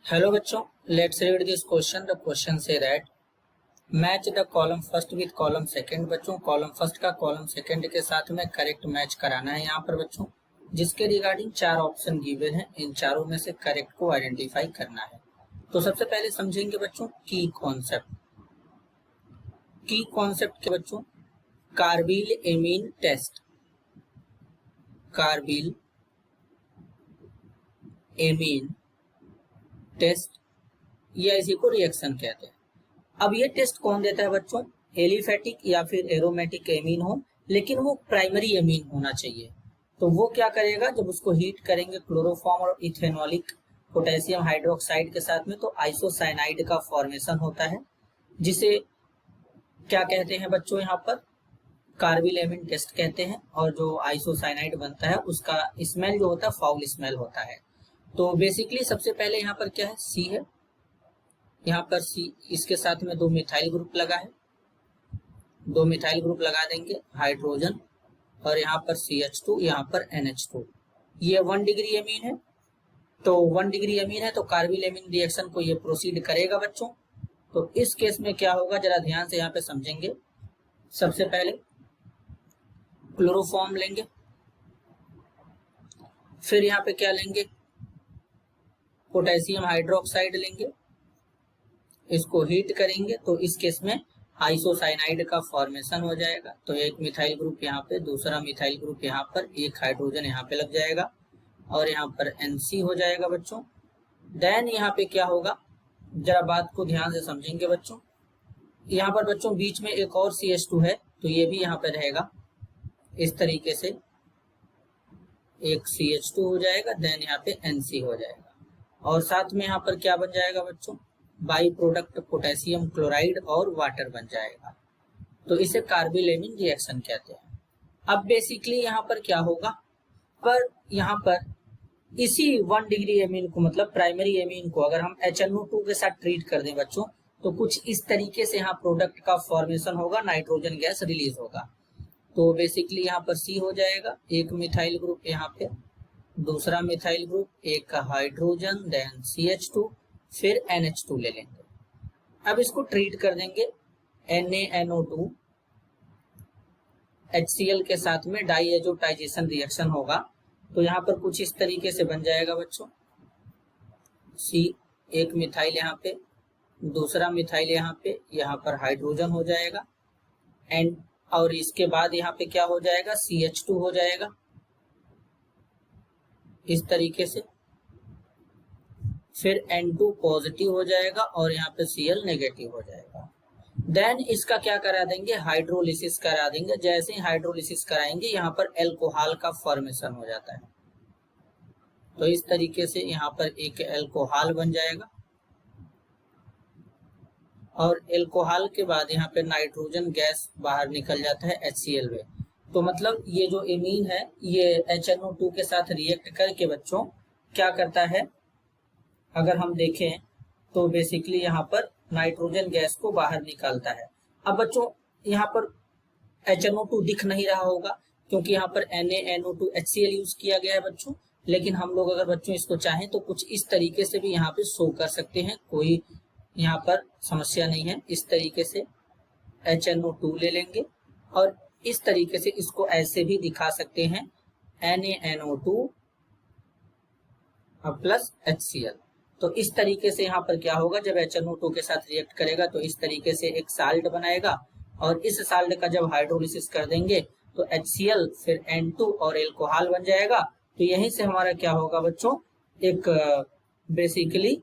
Hello बच्चों, let's read this question. The question say that match the column first with column second. बच्चों column first का column second के साथ में correct match कराना है यहाँ पर बच्चों, जिसके रिगार्डिंग चार ऑप्शन गिवन है। इन चारों में से करेक्ट को आइडेंटिफाई करना है। तो सबसे पहले समझेंगे बच्चों की कॉन्सेप्ट। की कॉन्सेप्ट के बच्चों carbylamine test. Carbylamine test या इसी को रिएक्शन कहते हैं। अब ये टेस्ट कौन देता है बच्चों? एलिफेटिक या फिर एरोमेटिक एमीन हो, लेकिन वो प्राइमरी एमीन होना चाहिए। तो वो क्या करेगा, जब उसको हीट करेंगे क्लोरोफॉर्म और इथेनॉलिक पोटेशियम हाइड्रोक्साइड के साथ में, तो आइसोसाइनाइड का फॉर्मेशन होता है, जिसे क्या कहते हैं बच्चों यहाँ पर कार्बिल एमीन टेस्ट कहते हैं। और जो आइसोसाइनाइड बनता है उसका स्मेल जो होता है फाउल स्मेल होता है। तो बेसिकली सबसे पहले यहाँ पर क्या है, सी है, यहाँ पर सी, इसके साथ में दो मिथाइल ग्रुप लगा है, दो मिथाइल ग्रुप लगा देंगे हाइड्रोजन, और यहाँ पर CH2, यहाँ पर NH2। ये 1 डिग्री एमीन है। तो 1 डिग्री एमीन है तो कार्बिल एमीन रिएक्शन को ये प्रोसीड करेगा बच्चों। तो इस केस में क्या होगा, जरा ध्यान से यहाँ पे समझेंगे। सबसे पहले क्लोरोफॉर्म लेंगे, फिर यहाँ पे क्या लेंगे, पोटेशियम हाइड्रोक्साइड लेंगे, इसको हीट करेंगे। तो इस केस में आइसोसाइनाइड का फॉर्मेशन हो जाएगा। तो एक मिथाइल ग्रुप यहाँ पे, दूसरा मिथाइल ग्रुप यहाँ पर, एक हाइड्रोजन यहाँ पे लग जाएगा और यहाँ पर NC हो जाएगा बच्चों। देन यहाँ पे क्या होगा, जरा बात को ध्यान से समझेंगे बच्चों। यहाँ पर बच्चों बीच में एक और CH2 है, तो ये भी यहाँ पे रहेगा इस तरीके से, एक CH2 हो जाएगा, देन यहाँ पे NC हो जाएगा, और साथ में यहाँ पर क्या बन जाएगा बच्चों, बाई प्रोडक्ट पोटेशियम क्लोराइड और वाटर बन जाएगा। तो इसे कार्बिल एमीन रिएक्शन कहते हैं। अब बेसिकली यहाँ पर क्या होगा, पर यहाँ पर इसी 1 डिग्री एमीन को, मतलब प्राइमरी एमीन को, अगर हम HNO2 के साथ ट्रीट कर दें बच्चों, तो कुछ इस तरीके से यहाँ प्रोडक्ट का फॉर्मेशन होगा, नाइट्रोजन गैस रिलीज होगा। तो बेसिकली यहाँ पर C हो जाएगा, एक मिथाइल ग्रुप यहाँ पे, दूसरा मिथाइल ग्रुप, एक हाइड्रोजन, देन CH2, फिर NH2 ले लेंगे। अब इसको ट्रीट कर देंगे NaNO2 HCl के साथ में, डाईएजोटाइजेशन रिएक्शन होगा। तो यहाँ पर कुछ इस तरीके से बन जाएगा बच्चों, C, एक मिथाइल यहाँ पे, दूसरा मिथाइल यहाँ पे, यहाँ पर हाइड्रोजन हो जाएगा, एंड और इसके बाद यहाँ पे क्या हो जाएगा, CH2 हो जाएगा इस तरीके से, फिर N2 पॉजिटिव हो जाएगा और यहाँ पे Cl नेगेटिव हो जाएगा। देन इसका क्या करा देंगे, हाइड्रोलिसिस करा देंगे। जैसे ही हाइड्रोलिसिस कराएंगे यहाँ पर एल्कोहल का फॉर्मेशन हो जाता है। तो इस तरीके से यहाँ पर एक एल्कोहल बन जाएगा, और एल्कोहल के बाद यहाँ पे नाइट्रोजन गैस बाहर निकल जाता है HCl में। तो मतलब ये जो एमीन है ये HNO2 के साथ रिएक्ट करके बच्चों क्या करता है, अगर हम देखें तो बेसिकली यहाँ पर नाइट्रोजन गैस को बाहर निकालता है। अब बच्चों यहाँ पर HNO2 दिख नहीं रहा होगा, क्योंकि यहाँ पर NaNO2 HCl यूज किया गया है बच्चों। लेकिन हम लोग अगर बच्चों इसको चाहें तो कुछ इस तरीके से भी यहाँ पे शो कर सकते हैं, कोई यहाँ पर समस्या नहीं है। इस तरीके से HNO2 ले लेंगे और इस तरीके से इसको ऐसे भी दिखा सकते हैं, NaNO2 प्लस HCl। तो इस तरीके से यहाँ पर क्या होगा, जब HNO2 के साथ रिएक्ट करेगा तो इस तरीके से एक साल्ट बनाएगा, और इस साल्ट का जब हाइड्रोलिसिस कर देंगे तो HCl, फिर N2 और एल्कोहल बन जाएगा। तो यहीं से हमारा क्या होगा बच्चों, एक बेसिकली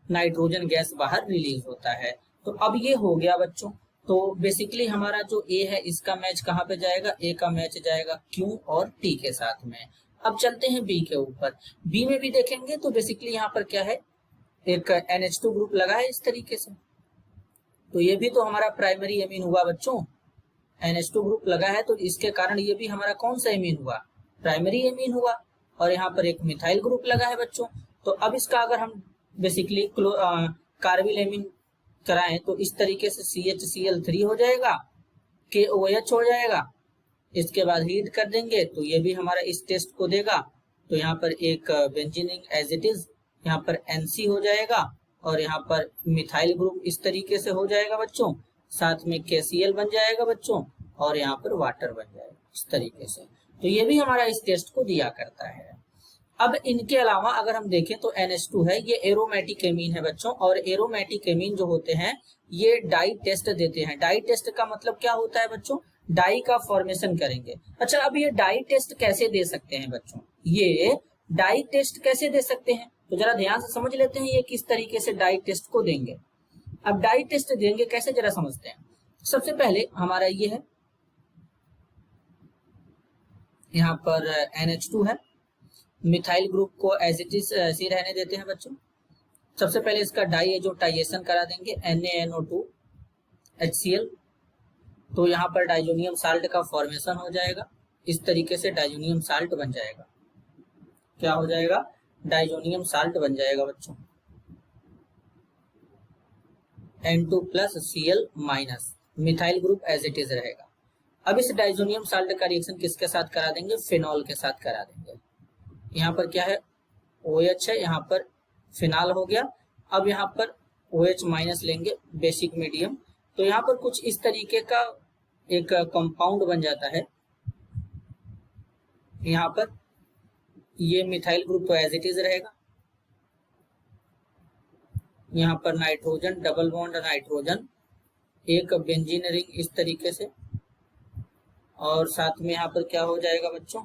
नाइट्रोजन गैस बाहर रिलीज होता है। तो अब ये हो गया बच्चों। तो बेसिकली हमारा जो A है इसका मैच कहाँ पे जाएगा, A का मैच जाएगा Q और T के साथ में। अब चलते हैं B के ऊपर। B में भी देखेंगे तो बेसिकली यहाँ पर क्या है, एक NH2 ग्रुप लगा है इस तरीके से। तो ये भी तो हमारा प्राइमरी एमीन हुआ बच्चों, NH2 ग्रुप लगा है, तो इसके कारण ये भी हमारा कौन सा एमीन हुआ, प्राइमरी एमीन हुआ। और यहाँ पर एक मिथाइल ग्रुप लगा है बच्चों। तो अब इसका अगर हम बेसिकली कार्बिल एमीन कराएं तो इस तरीके से CHCl3 हो जाएगा, KOH हो जाएगा। इसके बाद हीट कर देंगे तो ये भी हमारा इस टेस्ट को देगा। तो यहाँ पर एक बेंजीनिंग एज इट इज, यहाँ पर NC हो जाएगा और यहाँ पर मिथाइल ग्रुप इस तरीके से हो जाएगा बच्चों, साथ में KCl बन जाएगा बच्चों और यहाँ पर वाटर बन जाएगा इस तरीके से। तो ये भी हमारा इस टेस्ट को दिया करता है। अब इनके अलावा अगर हम देखें तो NH2 है, ये एरोमेटिक एमीन है बच्चों, और एरोमेटिक एमीन जो होते हैं ये डाई टेस्ट देते हैं। डाई टेस्ट का मतलब क्या होता है बच्चों, डाई का फॉर्मेशन करेंगे। अच्छा, अब ये डाई टेस्ट कैसे दे सकते हैं बच्चों, ये डाई टेस्ट कैसे दे सकते हैं, तो जरा ध्यान से समझ लेते हैं ये किस तरीके से डाई टेस्ट को देंगे। अब डाई टेस्ट देंगे कैसे, जरा समझते हैं। सबसे पहले हमारा ये है, यहाँ पर NH2 है, मिथाइल ग्रुप को एज इट इज ऐसे रहने देते हैं बच्चों। सबसे पहले इसका डाई एजोटाइजेशन करा देंगे, NaNO2 HCl, तो यहाँ पर डाइजोनियम साल्ट का फॉर्मेशन हो जाएगा। इस तरीके से डाइजोनियम साल्ट बन जाएगा। क्या हो जाएगा, डाइजोनियम साल्ट बन जाएगा बच्चों, N2+Cl-, methyl group as it is रहेगा। अब इस डाइजोनियम साल्ट का रिएक्शन किसके साथ करा देंगे, फिनॉल के साथ करा देंगे। यहाँ पर क्या है, OH है, यहाँ पर फिनाल हो गया। अब यहाँ पर OH- लेंगे, बेसिक मीडियम, तो यहाँ पर कुछ इस तरीके का एक कंपाउंड बन जाता है। यहाँ पर ये मिथाइल ग्रुप तो एज इट इज रहेगा। यहाँ पर नाइट्रोजन, डबल बॉन्ड नाइट्रोजन, एक बेंजीन रिंग इस तरीके से, और साथ में यहाँ पर क्या हो जाएगा बच्चों,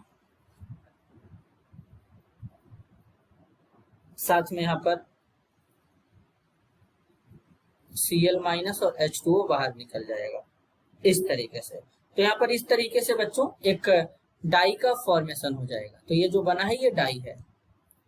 साथ में यहाँ पर Cl- और H2O बाहर निकल जाएगा इस तरीके से। तो यहाँ पर इस तरीके से बच्चों एक डाई का फॉर्मेशन हो जाएगा। तो ये जो बना है ये डाई है।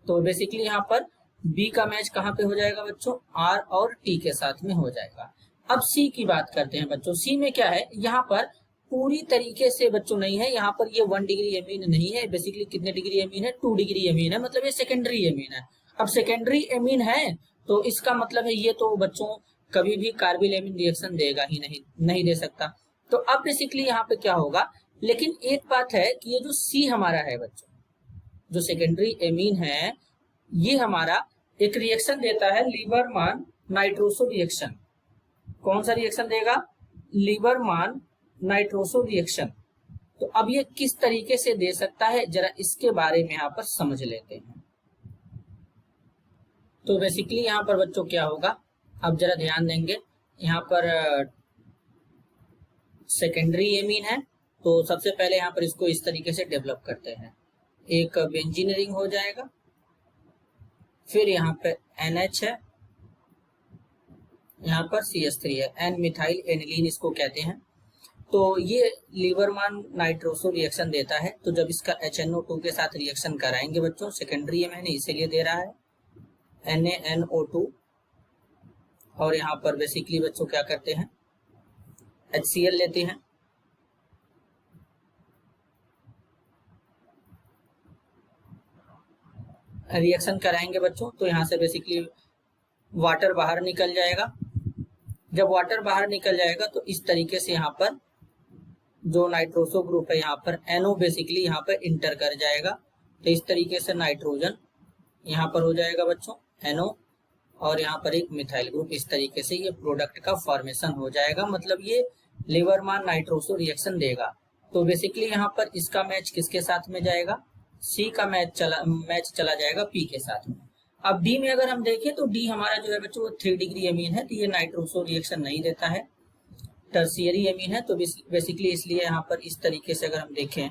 तो बेसिकली यहाँ पर B का मैच कहाँ पे हो जाएगा बच्चों, R और T के साथ में हो जाएगा। अब C की बात करते हैं बच्चों। C में क्या है, यहाँ पर पूरी तरीके से बच्चों नहीं है, यहाँ पर ये 1 डिग्री एमीन नहीं है। बेसिकली कितने डिग्री एमीन है, 2 डिग्री एमीन है, मतलब ये सेकेंडरी एमीन है। अब सेकेंडरी एमीन है तो इसका मतलब है ये तो बच्चों कभी भी कार्बिल एमीन रिएक्शन देगा ही नहीं दे सकता। तो अब बेसिकली यहाँ पे क्या होगा, लेकिन एक बात है कि ये जो C हमारा है बच्चों, जो सेकेंडरी एमीन है, ये हमारा एक रिएक्शन देता है, लीबरमान नाइट्रोसो रिएक्शन। कौन सा रिएक्शन देगा, लीबरमान नाइट्रोसो रिएक्शन। तो अब ये किस तरीके से दे सकता है, जरा इसके बारे में यहाँ पर समझ लेते हैं। तो बेसिकली यहाँ पर बच्चों क्या होगा, अब जरा ध्यान देंगे। यहाँ पर सेकेंडरी एमीन है, तो सबसे पहले यहाँ पर इसको इस तरीके से डेवलप करते हैं, एक बेंजीन रिंग हो जाएगा, फिर यहाँ पे NH है, यहाँ पर CH3 है, N मिथाइल एनिलीन इसको कहते हैं। तो ये लीबरमान नाइट्रोसो रिएक्शन देता है। तो जब इसका HNO2 के साथ रिएक्शन कराएंगे बच्चों, सेकेंडरी एमीन इसीलिए दे रहा है NaNO2, और यहाँ पर बेसिकली बच्चों क्या करते हैं, HCl लेते हैं, रिएक्शन कराएंगे बच्चों, तो यहाँ से बेसिकली वाटर बाहर निकल जाएगा। जब वाटर बाहर निकल जाएगा तो इस तरीके से यहाँ पर जो नाइट्रोसो ग्रुप है, यहाँ पर NO बेसिकली यहाँ पर इंटर कर जाएगा। तो इस तरीके से नाइट्रोजन यहाँ पर हो जाएगा बच्चों NO, और यहाँ पर एक मिथाइल ग्रुप, इस तरीके से ये प्रोडक्ट का फॉर्मेशन हो जाएगा। मतलब ये लीबरमान नाइट्रोसो रिएक्शन देगा। तो बेसिकली यहाँ पर इसका मैच किसके साथ में जाएगा, C का मैच चला जाएगा P के साथ में। अब D में अगर हम देखें तो D हमारा जो है बच्चों वो 3 डिग्री एमीन है, तो ये नाइट्रोसो रिएक्शन नहीं देता है, टर्शियरी एमीन है। तो बेसिकली इसलिए यहाँ पर इस तरीके से अगर हम देखें,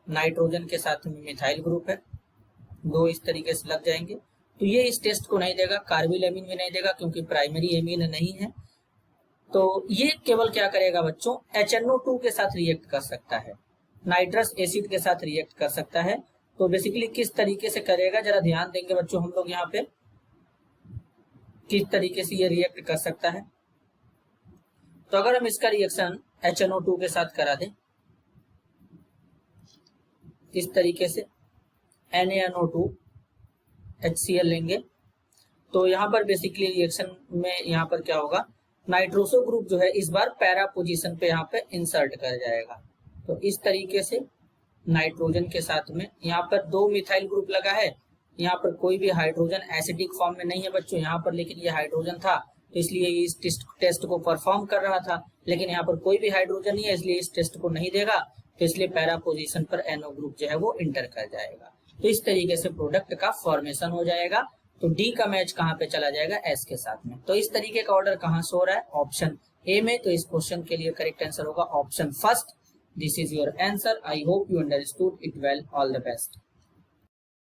नाइट्रोजन के साथ में मिथाइल ग्रुप है, दो इस तरीके से लग जाएंगे। तो ये इस टेस्ट को नहीं देगा, कार्बिल एमीन भी नहीं देगा क्योंकि प्राइमरी एमीन नहीं है। तो ये केवल क्या करेगा बच्चों, HNO2 के साथ रिएक्ट कर सकता है, नाइट्रस एसिड के साथ रिएक्ट कर सकता है। तो बेसिकली किस तरीके से करेगा, जरा ध्यान देंगे बच्चों हम लोग यहाँ पे, किस तरीके से ये रिएक्ट कर सकता है। तो अगर हम इसका रिएक्शन HNO2 के साथ करा दें इस तरीके से, NaNO2 HCl लेंगे, तो यहाँ पर बेसिकली रिएक्शन में यहाँ पर क्या होगा, नाइट्रोसो ग्रुप जो है इस बार पैरा पोजीशन पे यहाँ पे इंसर्ट कर जाएगा। तो इस तरीके से नाइट्रोजन के साथ में यहाँ पर 2 मिथाइल ग्रुप लगा है, यहाँ पर कोई भी हाइड्रोजन एसिडिक फॉर्म में नहीं है बच्चों यहाँ पर, लेकिन ये हाइड्रोजन था तो इसलिए इस टेस्ट को परफॉर्म कर रहा था, लेकिन यहाँ पर कोई भी हाइड्रोजन नहीं है इसलिए इस टेस्ट को नहीं देगा, तो इसलिए पैरा पोजीशन पर NO ग्रुप जो है वो इंटर कर जाएगा। तो इस तरीके से प्रोडक्ट का फॉर्मेशन हो जाएगा। तो डी का मैच कहाँ पे चला जाएगा, एस के साथ में। तो इस तरीके का ऑर्डर कहाँ से हो रहा है, ऑप्शन ए में। तो इस क्वेश्चन के लिए करेक्ट आंसर होगा option first. This is your answer. I hope you understood it well. All the best.